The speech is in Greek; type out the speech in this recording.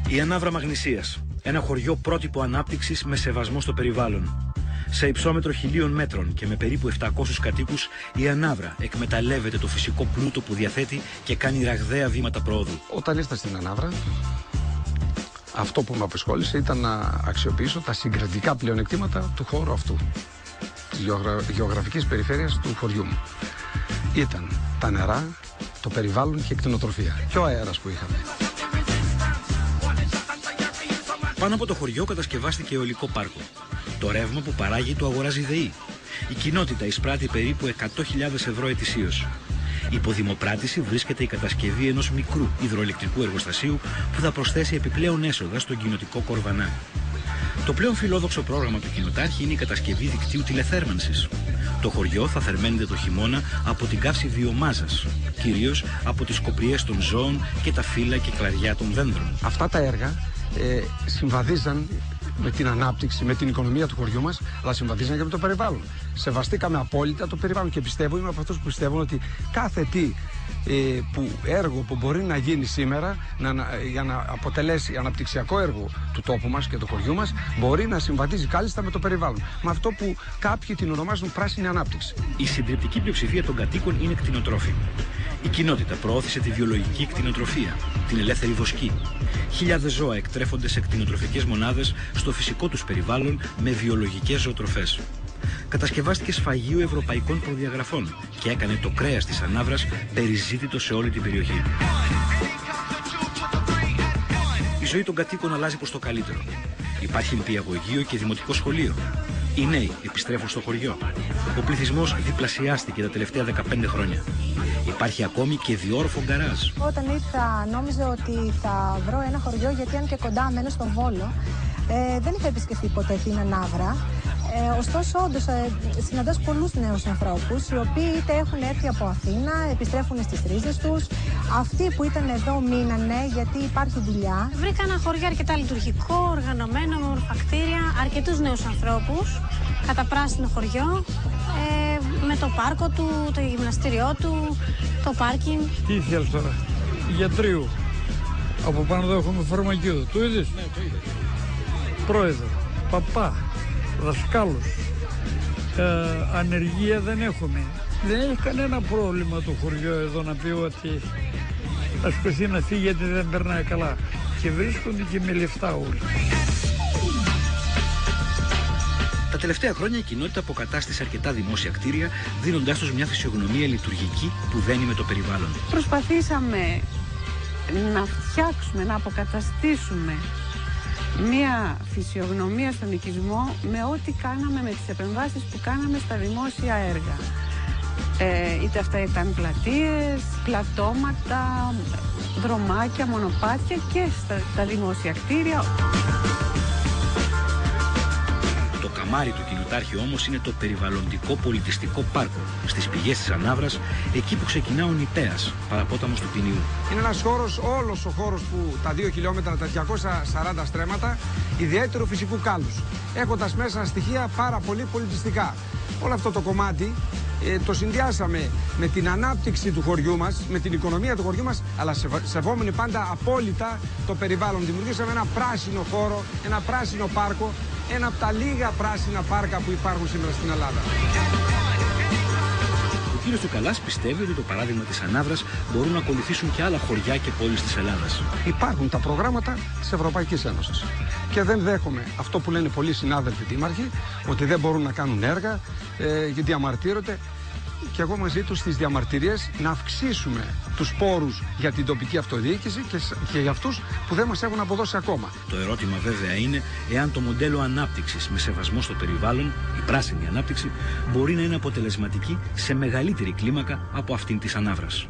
Η Ανάβρα Μαγνησίας, ένα χωριό πρότυπο ανάπτυξης με σεβασμό στο περιβάλλον. Σε υψόμετρο 1000 μέτρων και με περίπου 700 κατοίκους, η Ανάβρα εκμεταλλεύεται το φυσικό πλούτο που διαθέτει και κάνει ραγδαία βήματα προόδου. Όταν ήρθα στην Ανάβρα, αυτό που με απασχόλησε ήταν να αξιοποιήσω τα συγκρατικά πλεονεκτήματα του χώρου αυτού, της γεωγραφικής περιφέρειας του χωριού μου. Ήταν τα νερά, το περιβάλλον και η κτηνοτροφία και ο αέρας που είχαμε. Πάνω από το χωριό κατασκευάστηκε αιωλικό πάρκο. Το ρεύμα που παράγει το αγοράζει η ΔΕΗ. Η κοινότητα εισπράττει περίπου 100.000 ευρώ ετησίως. Υπό δημοπράτηση βρίσκεται η κατασκευή ενός μικρού υδροελεκτρικού εργοστασίου που θα προσθέσει επιπλέον έσοδα στον κοινοτικό κορβανά. Το πλέον φιλόδοξο πρόγραμμα του κοινοτάρχη είναι η κατασκευή δικτύου τηλεθέρμανσης. Το χωριό θα θερμαίνεται το χειμώνα από την καύση βιομάζας, κυρίως από τις σκοπριές των ζώων και τα φύλλα και κλαριά των δέντρων. Αυτά τα έργα συμβαδίζαν με την ανάπτυξη, με την οικονομία του χωριού μας, αλλά συμβαδίζαν και με το περιβάλλον. Σεβαστήκαμε απόλυτα το περιβάλλον και πιστεύω, είμαι από αυτούς που πιστεύουν ότι κάθε τι έργο που μπορεί να γίνει σήμερα για να αποτελέσει αναπτυξιακό έργο του τόπου μας και του χωριού μας, μπορεί να συμβαδίζει κάλλιστα με το περιβάλλον. Με αυτό που κάποιοι την ονομάζουν πράσινη ανάπτυξη. Η συντριπτική πλειοψηφία των κατοίκων είναι κτηνοτρόφοι. Η κοινότητα προώθησε τη βιολογική κτηνοτροφία, την ελεύθερη βοσκή. Χιλιάδες ζώα εκτρέφονται σε κτηνοτροφικές μονάδες στο φυσικό τους περιβάλλον με βιολογικές ζωοτροφές. Κατασκευάστηκε σφαγείο ευρωπαϊκών προδιαγραφών και έκανε το κρέας της Ανάβρας περιζήτητο σε όλη την περιοχή. Η ζωή των κατοίκων αλλάζει προς το καλύτερο. Υπάρχει νηπιαγωγείο και δημοτικό σχολείο. Οι νέοι επιστρέφουν στο χωριό. Ο πληθυσμός διπλασιάστηκε τα τελευταία 15 χρόνια. Υπάρχει ακόμη και διόροφο γκαράζ. Όταν ήρθα νόμιζα ότι θα βρω ένα χωριό, γιατί αν και κοντά μένω στον Βόλο, δεν είχα επισκεφτεί ποτέ την Ανάβρα. Ωστόσο, όντως, συναντάς πολλούς νέους ανθρώπους, οι οποίοι είτε έχουν έρθει από Αθήνα, επιστρέφουν στις ρίζες τους. Αυτοί που ήταν εδώ μείνανε γιατί υπάρχει δουλειά. Βρήκα ένα χωριό αρκετά λειτουργικό, οργανωμένο, με όμορφα κτίρια, αρκετούς νέους ανθρώπους, καταπράσινο χωριό, με το πάρκο του, το γυμναστήριό του, το πάρκινγκ. Τι ήθελες τώρα, γιατρίου. Από πάνω εδώ έχουμε φαρμακείο, το είδες? Ναι, το είδα. Πρόεδρο, παπά, δασκάλους, ανεργία δεν έχουμε. Δεν έχει κανένα πρόβλημα το χωριό εδώ να πει ότι θα σκοθεί να φύγει γιατί δεν περνάει καλά. Και βρίσκονται και με λεφτά όλοι. Τα τελευταία χρόνια η κοινότητα αποκατάστησε αρκετά δημόσια κτίρια, δίνοντάς τους μια φυσιογνωμία λειτουργική που δένει με το περιβάλλον. Προσπαθήσαμε να φτιάξουμε, να αποκαταστήσουμε μια φυσιογνωμία στον οικισμό με ό,τι κάναμε, με τις επεμβάσεις που κάναμε στα δημόσια έργα. Είτε αυτά ήταν πλατείες, πλατώματα, δρομάκια, μονοπάτια και στα δημόσια κτίρια. Το καμάρι του κοινοτάρχη όμως είναι το περιβαλλοντικό πολιτιστικό πάρκο, στις πηγές της Ανάβρας, εκεί που ξεκινά ο Νηπέας, παραπόταμος του Ποινιού. Είναι ένας χώρος, όλος ο χώρος που τα 2 χιλιόμετρα, τα 240 στρέμματα, ιδιαίτερου φυσικού κάλους, έχοντας μέσα στοιχεία πάρα πολύ πολιτιστικά. Όλο αυτό το κομμάτι το συνδυάσαμε με την ανάπτυξη του χωριού μας, με την οικονομία του χωριού μας, αλλά σεβόμενοι πάντα απόλυτα το περιβάλλον. Δημιουργήσαμε ένα πράσινο χώρο, ένα πράσινο πάρκο, ένα από τα λίγα πράσινα πάρκα που υπάρχουν σήμερα στην Ελλάδα. Ο κύριος Τσουκαλάς πιστεύει ότι το παράδειγμα της Ανάβρας μπορούν να ακολουθήσουν και άλλα χωριά και πόλεις της Ελλάδας. Υπάρχουν τα προγράμματα της Ευρωπαϊκής Ένωσης και δεν δέχομαι αυτό που λένε πολλοί συνάδελφοι δήμαρχοι, ότι δεν μπορούν να κάνουν έργα γιατί διαμαρτύρονται. Και εγώ μαζί τους στις διαμαρτυρίες να αυξήσουμε τους πόρους για την τοπική αυτοδιοίκηση και για αυτούς που δεν μας έχουν αποδώσει ακόμα. Το ερώτημα βέβαια είναι εάν το μοντέλο ανάπτυξης με σεβασμό στο περιβάλλον, η πράσινη ανάπτυξη, μπορεί να είναι αποτελεσματική σε μεγαλύτερη κλίμακα από αυτήν της Ανάβρας.